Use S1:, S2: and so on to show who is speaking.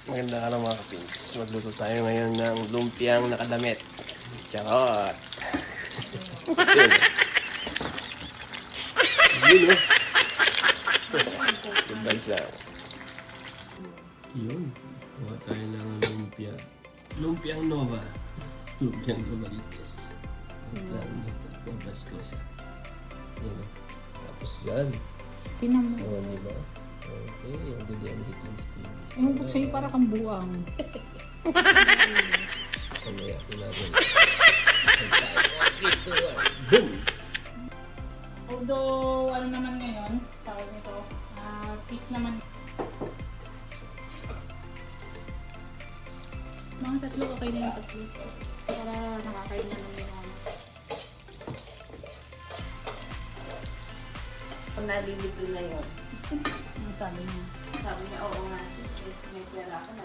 S1: Magandang araw mga kapins. Magluto tayo ngayon ng lumpiang nakadamit. Charot! Yun o. Bansa. Yun. Gawa tayo ng lumpia. Lumpiang Nova. Lumpiang Novaliches. Babas ko siya. Yun o. Tapos yan.
S2: Tinan mo.
S1: Oo, diba? Okay, yung Dilian Hitins TV.
S2: Ewan ko sa'yo para kang buwang.
S1: Kamaya ko natin. Boom!
S2: Although, ano naman ngayon, tawag nito, peak naman. Mga tatlo, okay na yung tatlo. Para nakakain na naman yung ano.
S3: Kung nalilito na yun.
S2: Ang sabi niya.
S3: Sabi niya, oo nga, may pera ako na.